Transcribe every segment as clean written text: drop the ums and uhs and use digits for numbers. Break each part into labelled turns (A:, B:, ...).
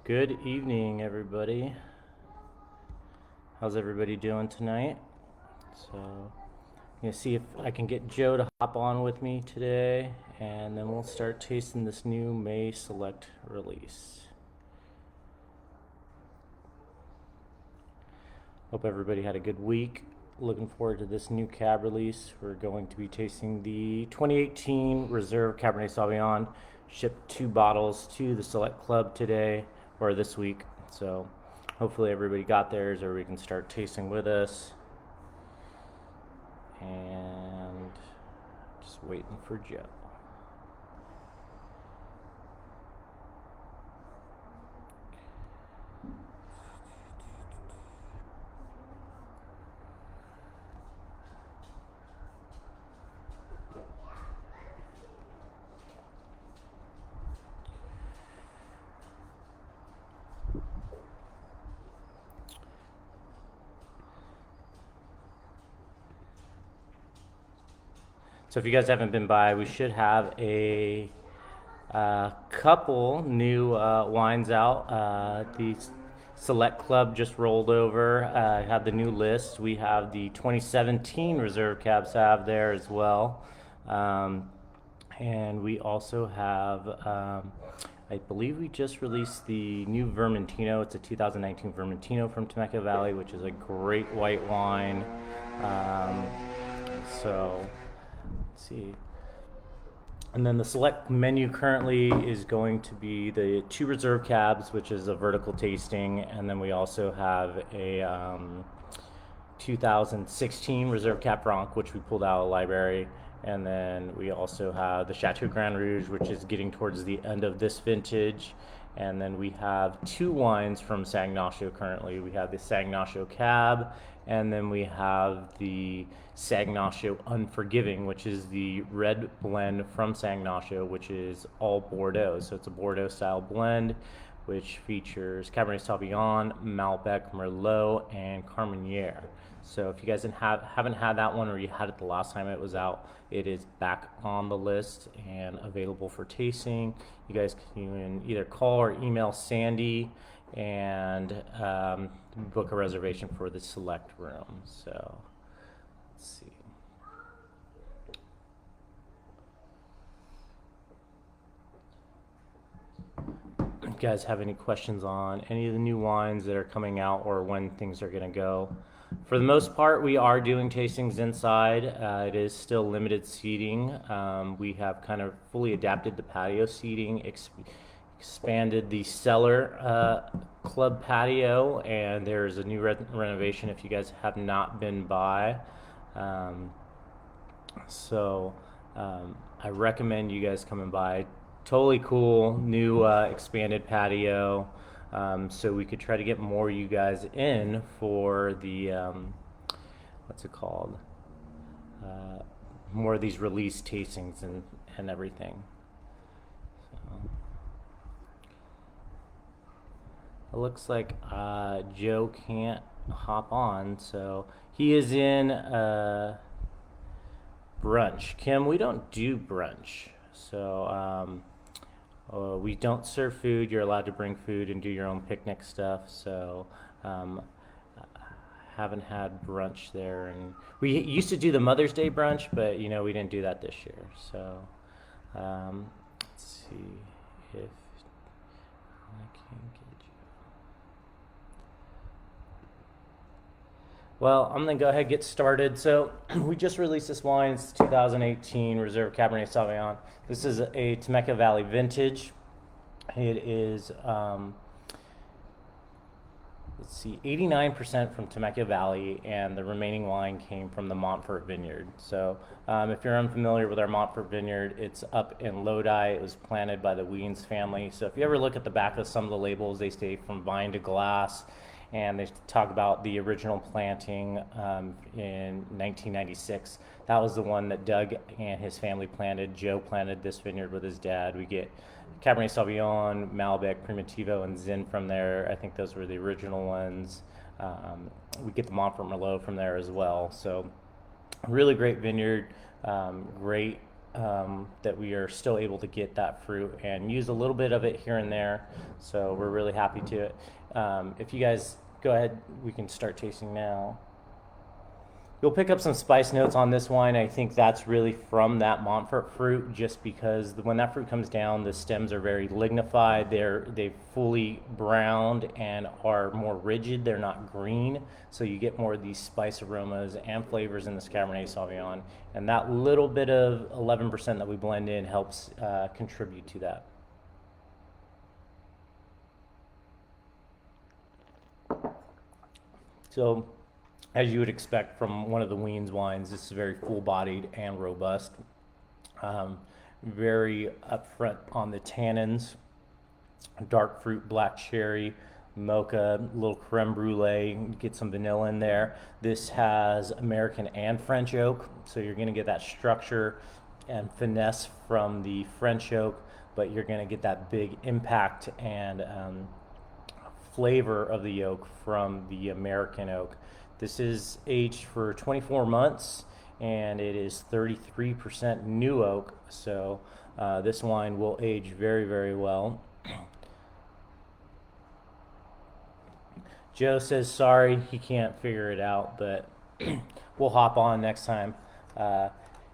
A: Good evening, everybody. How's everybody doing tonight? So, I'm gonna see if I can get Joe to hop on with me today, and then we'll start tasting this new May Select release. Hope everybody had a good week. Looking forward to this new cab release. We're going to be tasting the 2018 Reserve Cabernet Sauvignon. Shipped 2 bottles to the Select Club today, or this week. So hopefully everybody got theirs, or we can start tasting with us. And just waiting for Joe. So if you guys haven't been by, we should have a couple new wines out. The Select Club just rolled over. Have the new list. We have the 2017 Reserve Cab Sav there as well, and we also have. I believe we just released the new Vermentino. It's a 2019 Vermentino from Temecula Valley, which is a great white wine. So let's see. And then the select menu currently is going to be the 2 Reserve Cabs, which is a vertical tasting, and then we also have a 2016 Reserve Cab Franc, which we pulled out of the library, and then we also have the Chateau Grand Rouge, which is getting towards the end of this vintage, and then we have 2 wines from Sagnacio currently. We have the Sagnacio Cab, and then we have the Sagnacio Unforgiving, which is the red blend from Sagnacio, which is all Bordeaux. So it's a Bordeaux style blend, which features Cabernet Sauvignon, Malbec, Merlot, and Carmenere. So if you guys haven't had that one, or you had it the last time it was out, it is back on the list and available for tasting. You guys can either call or email Sandy and book a reservation for the select room. So let's see. If you guys have any questions on any of the new wines that are coming out or when things are going to go? For the most part, we are doing tastings inside. It is still limited seating. We have kind of fully adapted the patio seating, expanded the cellar club patio, and there's a new renovation if you guys have not been by. I recommend you guys coming by. Totally cool, new expanded patio. So we could try to get more you guys in for the what's it called? More of these release tastings and everything. So, it looks like Joe can't hop on, so he is in brunch. Kim, we don't do brunch, so we don't serve food. You're allowed to bring food and do your own picnic stuff. So haven't had brunch there, and we used to do the Mother's Day brunch, but we didn't do that this year. So let's see if I can get you. Well, I'm gonna go ahead and get started. So we just released this wine. It's 2018 Reserve Cabernet Sauvignon. This is a Temecula Valley vintage. It is, let's see, 89% from Temecula Valley, and the remaining wine came from the Montfort Vineyard. So if you're unfamiliar with our Montfort Vineyard, it's up in Lodi. It was planted by the Weens family. So if you ever look at the back of some of the labels, they say from vine to glass. And they talk about the original planting in 1996. That was the one that Doug and his family planted. Joe planted this vineyard with his dad. We get Cabernet Sauvignon, Malbec, Primitivo, and Zin from there. I think those were the original ones. We get the Montfort Merlot from there as well. So really great vineyard, great that we are still able to get that fruit and use a little bit of it here and there. So we're really happy to it. If you guys go ahead, we can start tasting now. You'll pick up some spice notes on this wine. I think that's really from that Montfort fruit, just because when that fruit comes down, the stems are very lignified. They've fully browned and are more rigid. They're not green, so you get more of these spice aromas and flavors in this Cabernet Sauvignon. And that little bit of 11% that we blend in helps contribute to that. So, as you would expect from one of the Wiens wines, this is very full-bodied and robust. Very upfront on the tannins. Dark fruit, black cherry, mocha, little creme brulee, get some vanilla in there. This has American and French oak, so you're going to get that structure and finesse from the French oak, but you're going to get that big impact and flavor of the oak from the American oak. This is aged for 24 months, and it is 33% new oak, so this wine will age very, very well. Joe says sorry, he can't figure it out, but we'll hop on next time.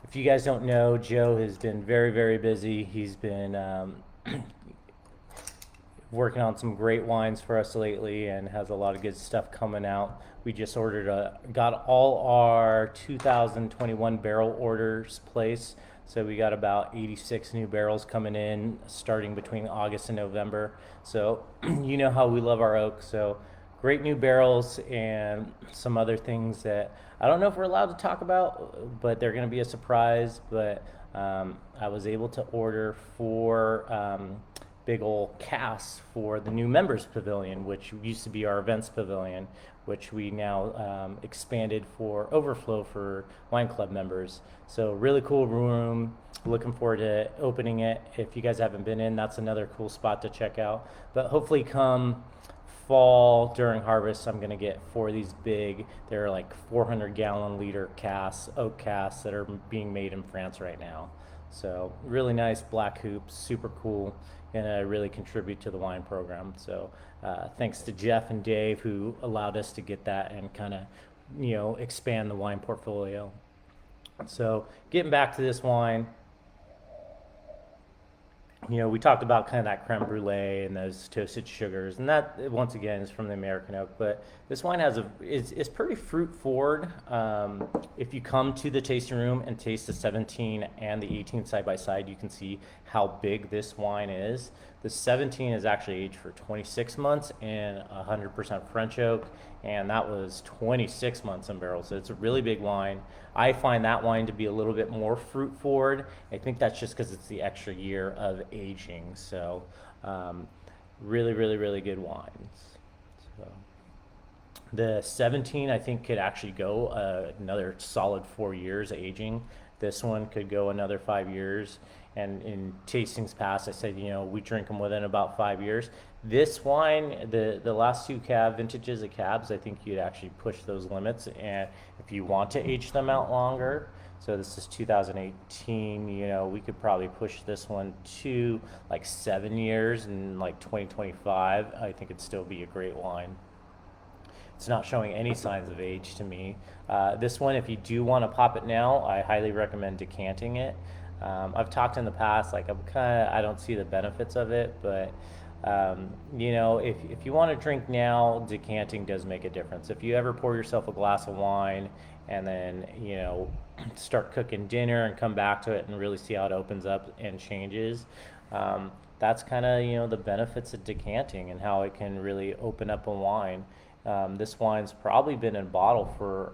A: If you guys don't know, Joe has been very, very busy. He's been working on some great wines for us lately and has a lot of good stuff coming out. We just got all our 2021 barrel orders placed. So we got about 86 new barrels coming in starting between August and November. So you know how we love our oak. So great new barrels and some other things that I don't know if we're allowed to talk about, but they're going to be a surprise. But I was able to order 4 big old casks for the new members pavilion, which used to be our events pavilion, which we now expanded for overflow for wine club members. So really cool room. Looking forward to opening it. If you guys haven't been in, that's another cool spot to check out. But hopefully come fall during harvest, I'm going to get 4 of these big, they're like 400 gallon liter casks, oak casks that are being made in France right now. So really nice black hoops, super cool, and really contribute to the wine program. So thanks to Jeff and Dave who allowed us to get that and kind of, expand the wine portfolio. So getting back to this wine, we talked about kind of that creme brulee and those toasted sugars, and that once again is from the American oak. But this wine is pretty fruit forward. If you come to the tasting room and taste the 17 and the 18 side by side, you can see how big this wine is. The 17 is actually aged for 26 months in 100% French oak, and that was 26 months in barrel. So it's a really big wine. I find that wine to be a little bit more fruit forward. I think that's just because it's the extra year of aging. So really, really, really good wines. So the 17 I think could actually go another solid 4 years aging. This one could go another 5 years. And in tastings past, I said, we drink them within about 5 years. This wine, the last 2 vintages of cabs, I think you'd actually push those limits. And if you want to age them out longer, so this is 2018, we could probably push this one to like 7 years, and like 2025, I think it'd still be a great wine. It's not showing any signs of age to me. This one, if you do want to pop it now, I highly recommend decanting it. I've talked in the past, like I don't see the benefits of it, but if you want to drink now, decanting does make a difference. If you ever pour yourself a glass of wine and then start cooking dinner and come back to it and really see how it opens up and changes, that's kind of the benefits of decanting and how it can really open up a wine. This wine's probably been in bottle for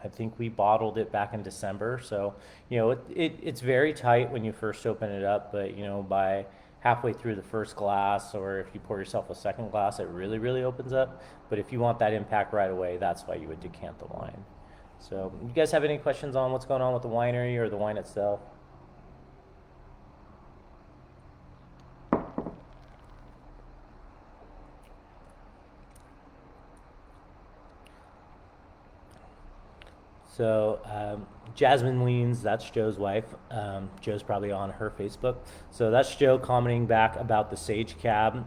A: I think we bottled it back in December, so it's very tight when you first open it up, but by halfway through the first glass, or if you pour yourself a second glass, it really, really opens up. But if you want that impact right away, that's why you would decant the wine. So you guys have any questions on what's going on with the winery or the wine itself? So Jasmine Leans, that's Joe's wife. Joe's probably on her Facebook. So that's Joe commenting back about the Sage Cab,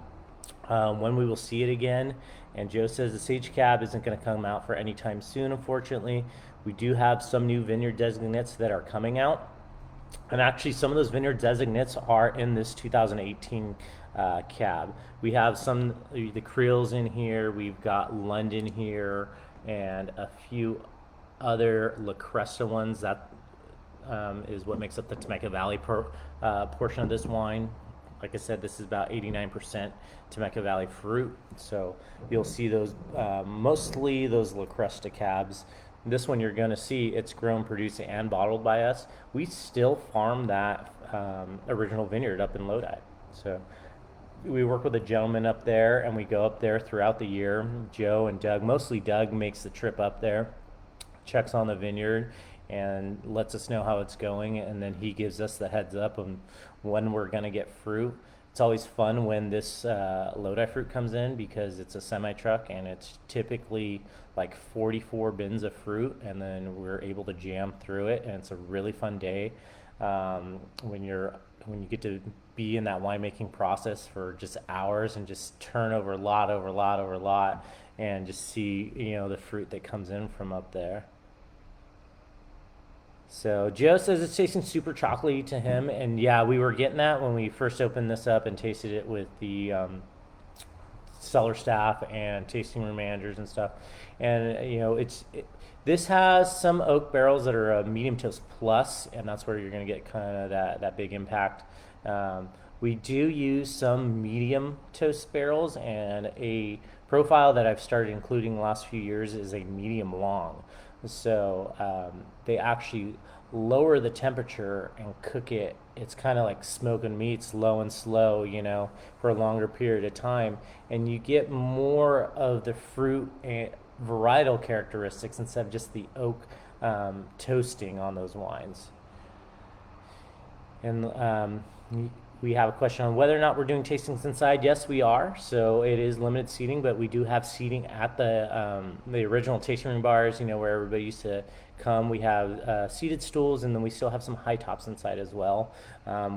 A: when we will see it again. And Joe says the Sage Cab isn't going to come out for any time soon, unfortunately. We do have some new vineyard designates that are coming out. And actually, some of those vineyard designates are in this 2018 cab. We have some, the Creoles in here, we've got London here, and a few other La Cresta ones. That is what makes up the Temecula Valley portion of this wine. Like I said, this is about 89% Temecula Valley fruit. So you'll see those, mostly those La Cresta cabs. This one you're going to see it's grown, produced, and bottled by us. We still farm that original vineyard up in Lodi. So we work with a gentleman up there, and we go up there throughout the year. Joe and Doug, mostly Doug, makes the trip up there, checks on the vineyard, and lets us know how it's going, and then he gives us the heads up on when we're going to get fruit. It's always fun when this Lodi fruit comes in because it's a semi-truck and it's typically like 44 bins of fruit, and then we're able to jam through it, and it's a really fun day when you get to be in that winemaking process for just hours and just turn over lot over lot over lot and just see the fruit that comes in from up there. So Joe says it's tasting super chocolatey to him, and yeah, we were getting that when we first opened this up and tasted it with the cellar staff and tasting room managers and stuff. And this has some oak barrels that are a medium toast plus, and that's where you're going to get kind of that big impact. We do use some medium toast barrels, and a profile that I've started including the last few years is a medium long. So they actually lower the temperature and cook it. It's kind of like smoking meats, low and slow, for a longer period of time. And you get more of the fruit and varietal characteristics instead of just the oak toasting on those wines. And we have a question on whether or not we're doing tastings inside. Yes, we are. So it is limited seating, but we do have seating at the original tasting room bars, where everybody used to come. We have seated stools, and then we still have some high tops inside as well.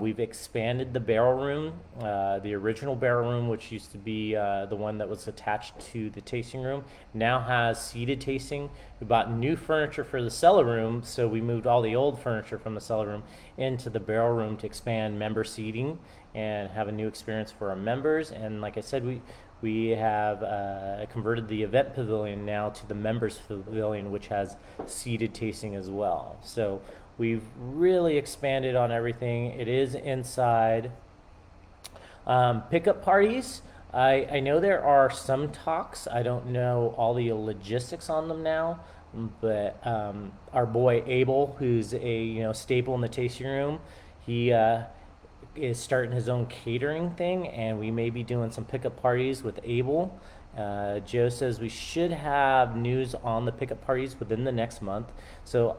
A: We've expanded the barrel room. The original barrel room, which used to be the one that was attached to the tasting room, now has seated tasting. We bought new furniture for the cellar room, so we moved all the old furniture from the cellar room into the barrel room to expand member seating and have a new experience for our members. And like I said, we have converted the event pavilion now to the members pavilion, which has seated tasting as well. So we've really expanded on everything. It is inside. Pickup parties. I know there are some talks. I don't know all the logistics on them now, but our boy Abel, who's a staple in the tasting room, he is starting his own catering thing, and we may be doing some pickup parties with Abel. Joe says we should have news on the pickup parties within the next month. So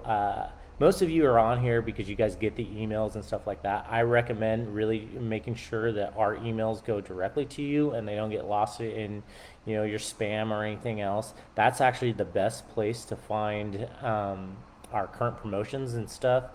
A: most of you are on here because you guys get the emails and stuff like that. I recommend really making sure that our emails go directly to you and they don't get lost in your spam or anything else. That's actually the best place to find our current promotions and stuff.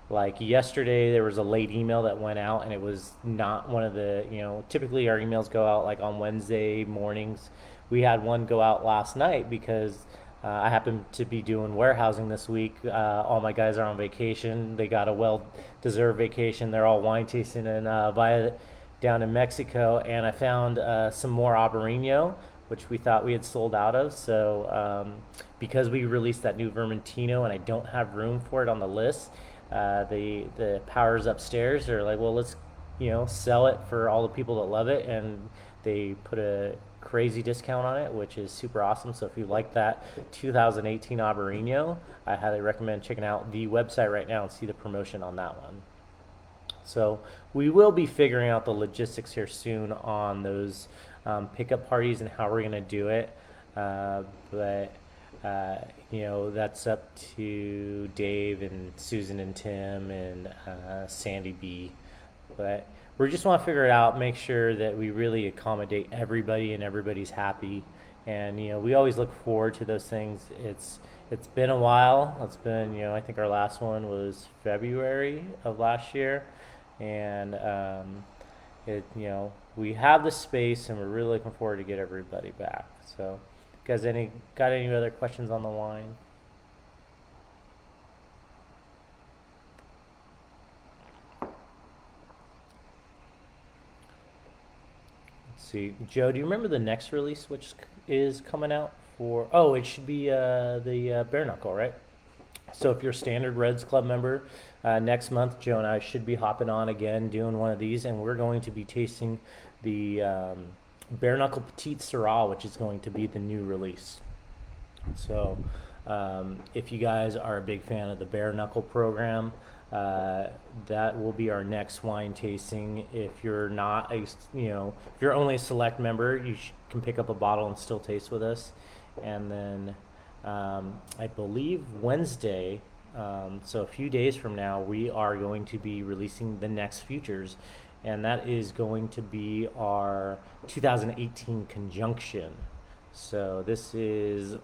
A: Like yesterday, there was a late email that went out, and it was not one of the, typically our emails go out like on Wednesday mornings. We had one go out last night because I happen to be doing warehousing this week. All my guys are on vacation. They got a well-deserved vacation. They're all wine tasting in down in Mexico, and I found some more Albarino, which we thought we had sold out of. So because we released that new Vermentino and I don't have room for it on the list, the powers upstairs are like, well, let's sell it for all the people that love it, and they put a crazy discount on it, which is super awesome. So if you like that 2018 Albarino, I highly recommend checking out the website right now and see the promotion on that one. So we will be figuring out the logistics here soon on those pickup parties and how we're going to do it, but that's up to Dave and Susan and Tim and Sandy B. But we just want to figure it out, make sure that we really accommodate everybody and everybody's happy. And we always look forward to those things. It's been a while. It's been, I think our last one was February of last year, and we have the space, and we're really looking forward to get everybody back. So, guys, got any other questions on the wine? Let's see, Joe, do you remember the next release, which is coming out for? Oh, it should be the bare knuckle, right? So if you're a standard Reds Club member, next month Joe and I should be hopping on again doing one of these, and we're going to be tasting the Bare Knuckle Petite Syrah, which is going to be the new release. So if you guys are a big fan of the Bare Knuckle program, that will be our next wine tasting. If you're not if you're only a select member, you can pick up a bottle and still taste with us. And then I believe Wednesday, so a few days from now, we are going to be releasing the next futures, and that is going to be our 2018 conjunction. So this is,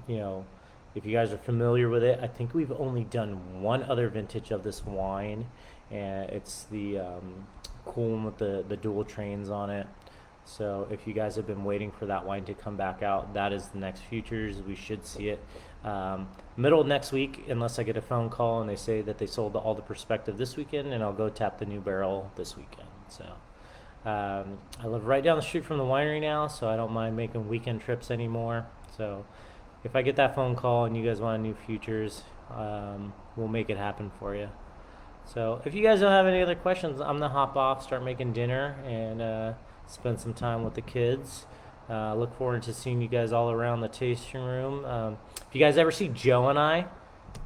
A: if you guys are familiar with it, I think we've only done one other vintage of this wine, and it's the cool one with the dual trains on it. So if you guys have been waiting for that wine to come back out, that is the next futures. We should see it middle of next week, unless I get a phone call and they say that they sold all the Perspective this weekend, and I'll go tap the new barrel this weekend. So I live right down the street from the winery now, so I don't mind making weekend trips anymore. So if I get that phone call and you guys want a new futures, we'll make it happen for you. So if you guys don't have any other questions, I'm gonna hop off, start making dinner, and spend some time with the kids. Look forward to seeing you guys all around the tasting room. If you guys ever see Joe and I,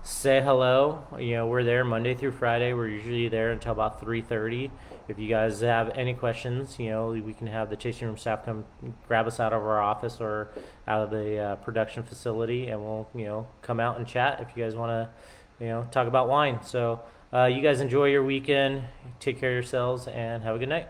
A: say hello. We're there Monday through Friday. We're usually there until about 3:30. If you guys have any questions, we can have the tasting room staff come grab us out of our office or out of the production facility, and we'll come out and chat if you guys want to talk about wine. So you guys enjoy your weekend. Take care of yourselves and have a good night.